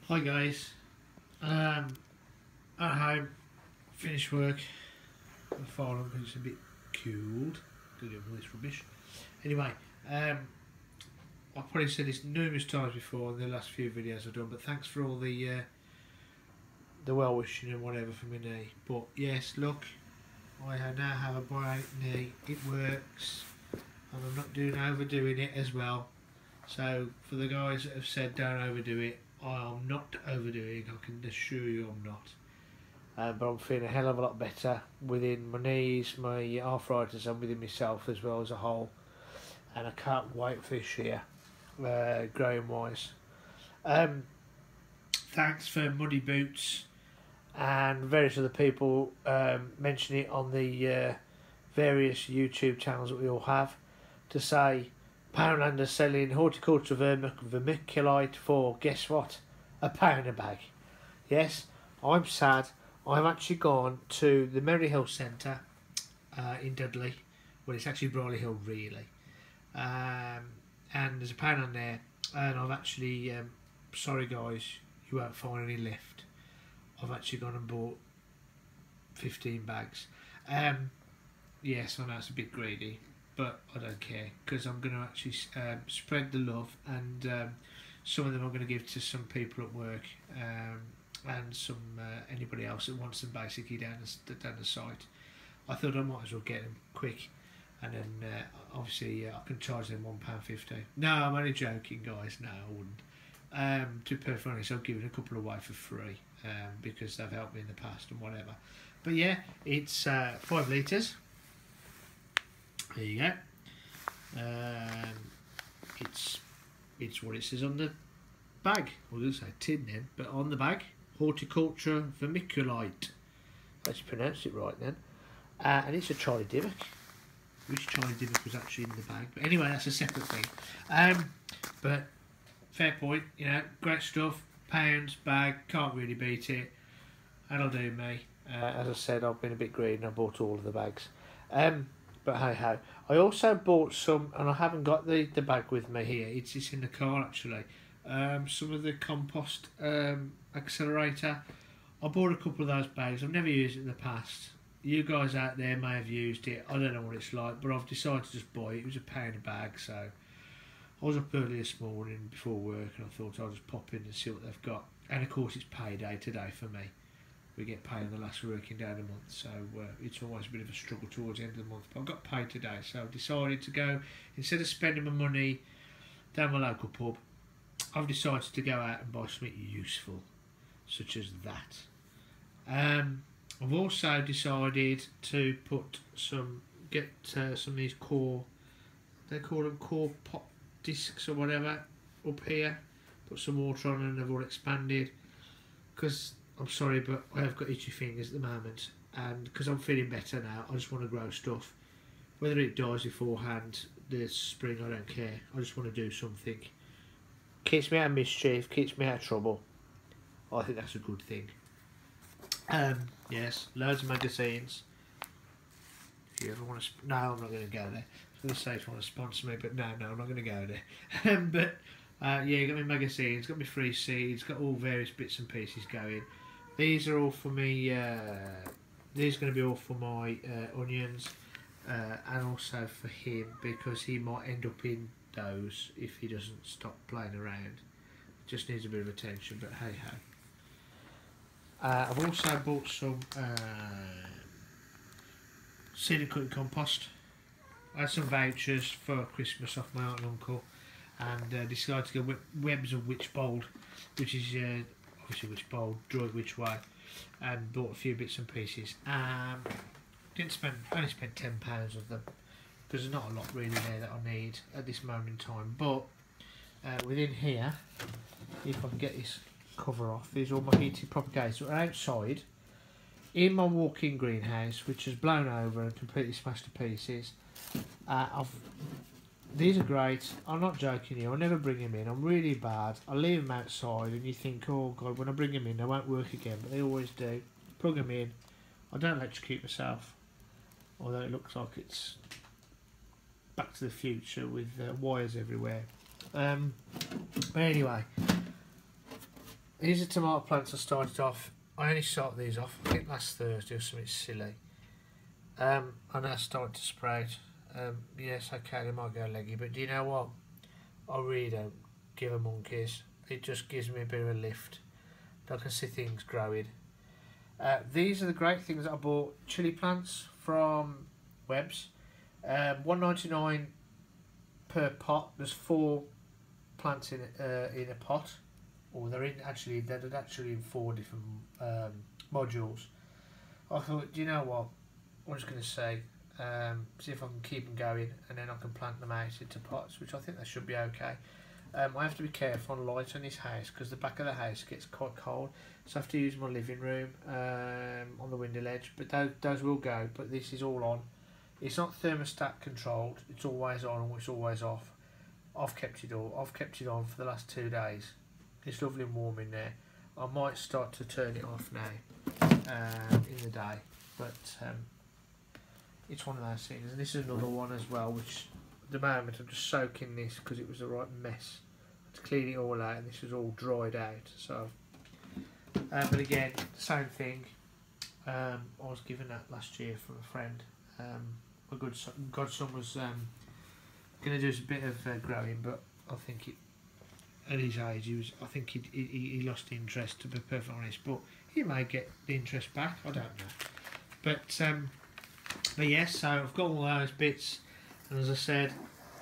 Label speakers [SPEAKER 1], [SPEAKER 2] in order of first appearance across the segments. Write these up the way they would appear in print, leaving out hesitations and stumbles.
[SPEAKER 1] Hi guys, at home, finished work, I'm fallen because it's a bit cooled, gonna get all this rubbish. Anyway, I've probably said this numerous times before in the last few videos I've done, but thanks for all the well wishing and whatever for my knee. But yes, look, I now have a bright knee, it works, and I'm not overdoing it as well. So for the guys that have said don't overdo it, I'm not overdoing, I can assure you I'm not. But I'm feeling a hell of a lot better within my knees, my arthritis, and within myself as well as a whole. And I can't wait for this year, growing wise. Thanks for Muddy Boots and various other people mentioning it on the various YouTube channels that we all have, to say Poundland are selling horticulture vermiculite for, guess what, £1 a bag. Yes, I'm sad. I've actually gone to the Merry Hill Centre in Dudley. Well, it's actually Brawley Hill really, and there's a Poundland there, and I've actually sorry guys, you won't find any left. I've actually gone and bought 15 bags. Yes, I know it's a bit greedy, but I don't care, because I'm going to actually spread the love, and some of them I'm going to give to some people at work, and some anybody else that wants them basically down the site. I thought I might as well get them quick, and then obviously I can charge them £1.50. No, I'm only joking guys, no I wouldn't. To be perfectly honest, I've given a couple away for free, because they've helped me in the past and whatever. But yeah, it's 5 litres. There you go. It's what it says on the bag. I was going to say tin then, but on the bag, horticulture vermiculite. Let's pronounce it right then. And it's a Charlie Dimmock. Which Charlie Dimmock was actually in the bag? But anyway, that's a separate thing. But fair point, you know, great stuff. Pounds bag, can't really beat it. That'll do me. As I said, I've been a bit greedy and I bought all of the bags. But hey ho. I also bought some, and I haven't got the bag with me here. It's in the car actually. Some of the compost accelerator. I bought a couple of those bags. I've never used it in the past. You guys out there may have used it. I don't know what it's like, but I've decided to just buy it. It was £1 a bag, so I was up early this morning before work, and I thought I'll just pop in and see what they've got. And of course, it's payday today for me. We get paid on the last working day of the month, so it's always a bit of a struggle towards the end of the month. But I got paid today, so I decided to go, instead of spending my money down my local pub, I've decided to go out and buy something useful, such as that. I've also decided to get some of these core, they call them core pop discs or whatever, up here. Put some water on and they've all expanded, because I'm sorry, but I have got itchy fingers at the moment, and because I'm feeling better now, I just want to grow stuff. Whether it dies beforehand this spring, I don't care. I just want to do something. Keeps me out of mischief, keeps me out of trouble. I think that's a good thing. Yes, loads of magazines. If you ever want to, no, I'm not going to go there. I was going to say if you want to sponsor me, but no, I'm not going to go there. But yeah, got my magazines, got my free seeds, got all various bits and pieces going. These are all for me. These are going to be all for my onions, and also for him, because he might end up in those if he doesn't stop playing around. Just needs a bit of attention, but hey ho. I've also bought some seed and cutting compost. I had some vouchers for Christmas off my aunt and uncle, and decided to go Webs of Witchbold, which is obviously Witchbold, Draw It Which Way, and bought a few bits and pieces. Only spent £10 of them, because there's not a lot really there that I need at this moment in time. But within here, if I can get this cover off, these are all my heated propagators that are outside in my walk-in greenhouse, which has blown over and completely smashed to pieces. These are great. I'm not joking here. I never bring them in. I'm really bad. I leave them outside, and you think, oh God, when I bring them in, they won't work again. But they always do. Plug them in. I don't electrocute myself, although it looks like it's Back to the Future with wires everywhere. But anyway, These are tomato plants I started off. I only started these off, I think last Thursday or something silly. And I started to sprout. Yes, okay, they might go leggy, but do you know what? I really don't give a monkeys. It just gives me a bit of a lift. I can see things growing. These are the great things that I bought. Chili plants from Webb's. $1.99 per pot. There's 4 plants in a pot. Or they're actually in 4 different modules. I thought, do you know what? I'm just going to say, see if I can keep them going, and then I can plant them out into pots, which I think that should be okay. I have to be careful on light on this house because the back of the house gets quite cold, so I have to use my living room on the window ledge. But those will go. But this is all on. It's not thermostat controlled. It's always on or it's always off. I've kept it on for the last 2 days. It's lovely and warm in there. I might start to turn it off now in the day, but it's one of those things. And this is another one as well, which at the moment I'm just soaking this because it was a right mess. I had to clean it all out, and this was all dried out. So, but again, same thing. I was given that last year from a friend. My godson was going to do a bit of growing, but I think at his age, I think he lost interest, to be perfectly honest. But he may get the interest back. I don't know. But yes, so I've got all those bits, and as I said,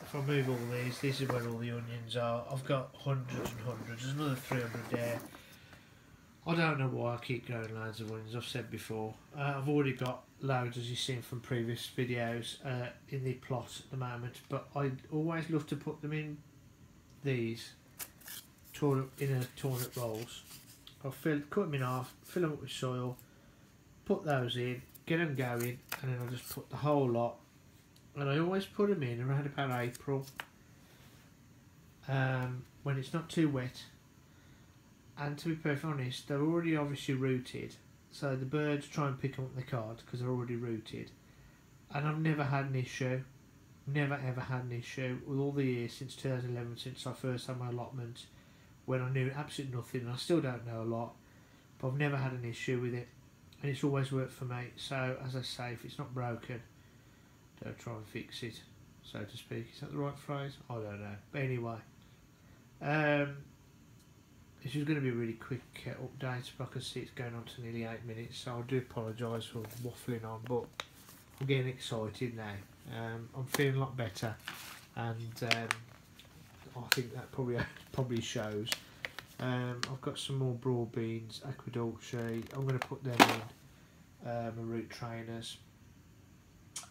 [SPEAKER 1] if I move all these, this is where all the onions are. I've got hundreds and hundreds. There's another 300 there. I don't know why I keep growing loads of onions. I've said before. I've already got loads, as you've seen from previous videos, in the plot at the moment. But I always love to put them in these turnip rolls. I'll cut them in half, fill them up with soil, put those in, get them going, and then I'll just put the whole lot. And I always put them in around about April, when it's not too wet. And to be perfectly honest, they're already obviously rooted, so the birds try and pick them up the card because they're already rooted. And I've never had an issue, never ever had an issue with all the years since 2011, since I first had my allotment, when I knew absolutely nothing, and I still don't know a lot, but I've never had an issue with it, and it's always worked for me. So as I say, if it's not broken, don't try and fix it, so to speak. Is that the right phrase? I don't know. But anyway, this is going to be a really quick update, but I can see it's going on to nearly 8 minutes, so I do apologise for waffling on, but I'm getting excited now. I'm feeling a lot better, and I think that probably shows. I've got some more broad beans, aquadulce. I'm going to put them in my root trainers,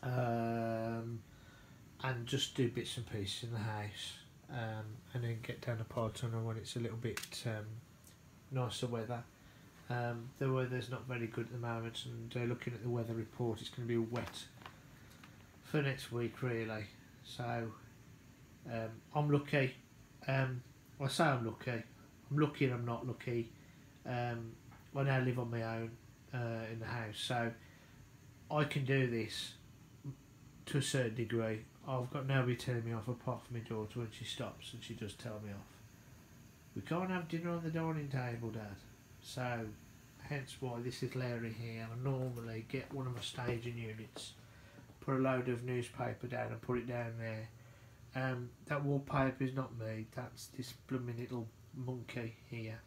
[SPEAKER 1] and just do bits and pieces in the house, and then get down the polytunnel when it's a little bit nicer weather. The weather's not very good at the moment, and looking at the weather report, it's going to be wet for next week really. So I'm lucky. I say I'm lucky. I'm lucky and I'm not lucky. I now live on my own in the house, so I can do this to a certain degree. I've got nobody telling me off apart from my daughter when she stops, and she does tell me off. We can't have dinner on the dining table, Dad. So hence why this little area here, I normally get one of my staging units, put a load of newspaper down and put it down there. That wallpaper is not me, that's this blooming little monkey here.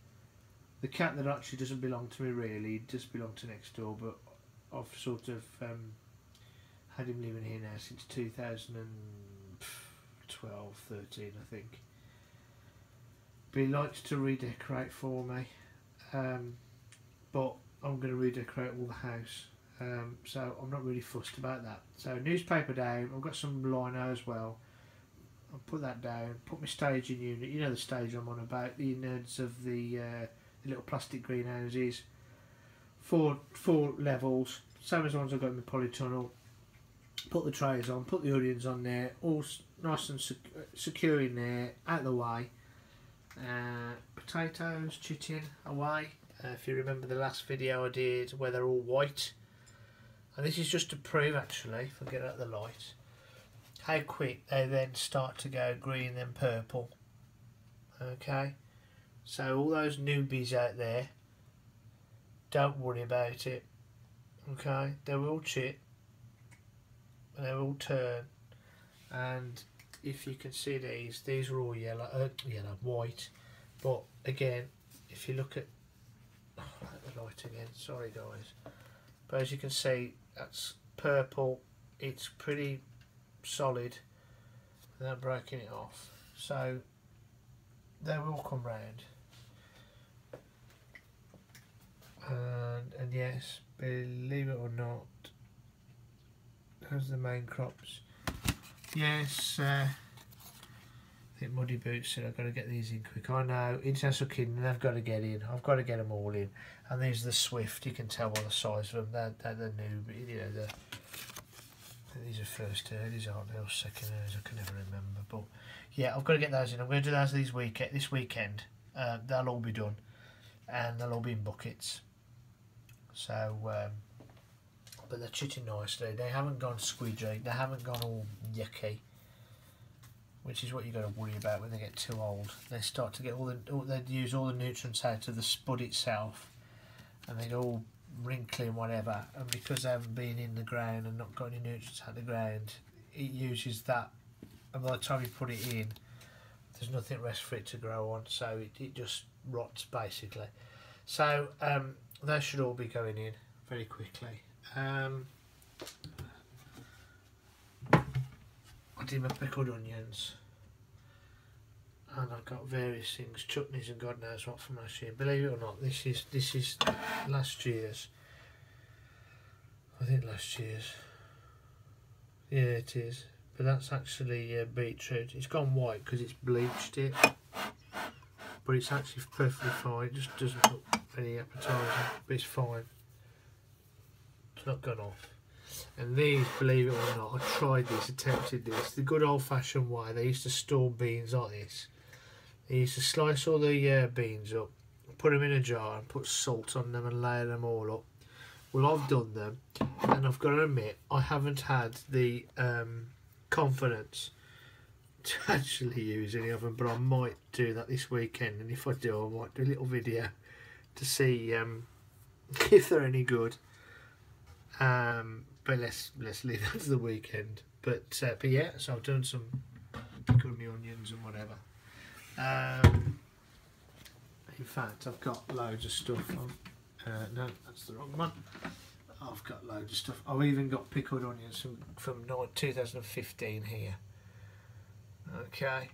[SPEAKER 1] The cat that actually doesn't belong to me really, it does belong to next door, but I've sort of had him living here now since 2012, 13 I think. But he likes to redecorate for me, but I'm going to redecorate all the house, so I'm not really fussed about that. So newspaper down, I've got some lino as well. I'll put that down, put my staging unit, you know the stage I'm on about, the innards of the little plastic greenhouses, four levels, same as the ones I've got in the polytunnel. Put the trays on, put the onions on there, all nice and secure in there, out of the way. Potatoes, chitting away. If you remember the last video I did where they're all white, and this is just to prove actually, if I get out the light, how quick they then start to go green then purple. Okay, So all those newbies out there, don't worry about it. Okay, they will chip, they will turn, and if you can see these are all yellow, white. But again, if you look at the light again, sorry guys, but as you can see, that's purple. It's pretty solid without breaking it off, so they will come round. And yes, believe it or not, those are the main crops. Yes, I think Muddy Boots said I've got to get these in quick. I know, International Kidney, they've got to get in. I've got to get them all in. And these are the Swift, you can tell by the size of them. They're the new, you know, these are first herders, aren't they, or second herders, I can never remember. But yeah, I've got to get those in. I'm going to do those this weekend. They'll all be done. And they'll all be in buckets. So, but they're chitting nicely. They haven't gone squidgy. They haven't gone all yucky, which is what you've got to worry about when they get too old. They start to get they use all the nutrients out of the spud itself, and they go all wrinkly and whatever. And because they haven't been in the ground and not got any nutrients out of the ground, it uses that. And by the time you put it in, there's nothing left for it to grow on, so it just rots basically. So those should all be going in very quickly. I did my pickled onions, and I've got various things, chutneys and God knows what from last year. Believe it or not, this is last year's. I think last year's. Yeah, it is. But that's actually beetroot. It's gone white because it's bleached it, but it's actually perfectly fine. It just doesn't look very appetising, but it's fine. It's not gone off. And these, believe it or not, I tried this, attempted this, the good old-fashioned way. They used to store beans like this. They used to slice all the beans up, put them in a jar and put salt on them and layer them all up. Well, I've done them, and I've got to admit, I haven't had the confidence to actually use any of them, but I might do that this weekend, and if I do, I might do a little video to see if they're any good. But let's leave that to the weekend. But yeah, so I've done some pickled me onions and whatever. In fact, I've got loads of stuff. No, that's the wrong one. I've got loads of stuff. I've even got pickled onions from 2015 here. Okay.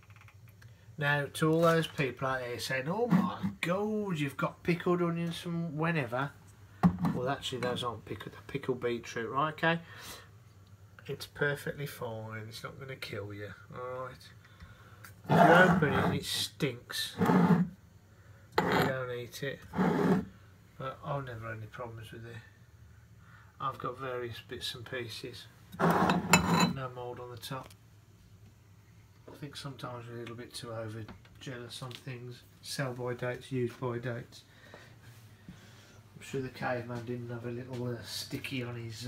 [SPEAKER 1] Now, to all those people out there saying, "Oh my God, you've got pickled onions from whenever." Well, actually, those aren't pickled. They're pickled beetroot, right? Okay. It's perfectly fine. It's not going to kill you. All right. If you open it and it stinks, you don't eat it. But I've never had any problems with it. I've got various bits and pieces. No mould on the top. I think sometimes we're a little bit too over jealous on things. Sell by dates, use by dates. I'm sure the caveman didn't have a little sticky on his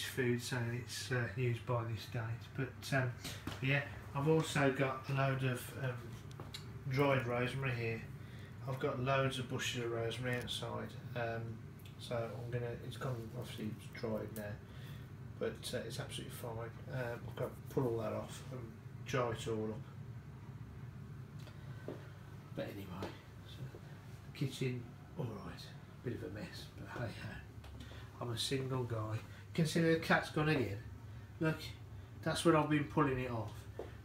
[SPEAKER 1] food saying it's used by this date. But yeah, I've also got a load of dried rosemary here. I've got loads of bushes of rosemary outside. So I'm gonna. It's gone. Obviously, it's dried now, but it's absolutely fine. I've got to pull all that off and dry it all up. But anyway, so the kitchen, all right, bit of a mess, but hey ho. I'm a single guy. You can see the cat's gone again. Look, that's when I've been pulling it off,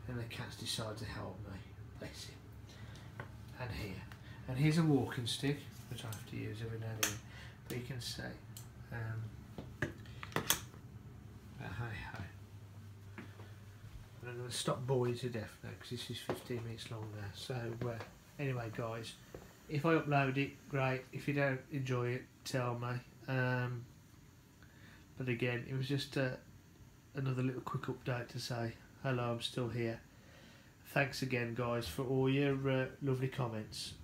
[SPEAKER 1] and the cat's decided to help me. Bless him. And here's a walking stick, which I have to use every now and then. But you can see, hey ho. I'm going to stop boring you to death now because this is 15 minutes long now. So anyway, guys, if I upload it, great. If you don't enjoy it, tell me. But again, it was just another little quick update to say hello, I'm still here. Thanks again, guys, for all your lovely comments.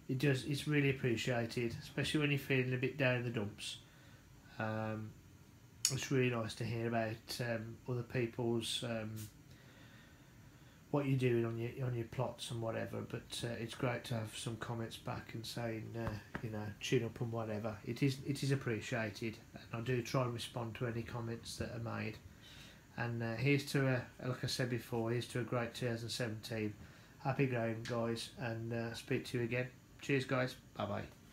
[SPEAKER 1] It's really appreciated, especially when you're feeling a bit down in the dumps. It's really nice to hear about other people's what you're doing on your plots and whatever. But it's great to have some comments back and saying you know, tune up and whatever. It is appreciated, and I do try and respond to any comments that are made. And here's to like I said before, here's to a great 2017. Happy growing, guys, and speak to you again. Cheers, guys. Bye bye.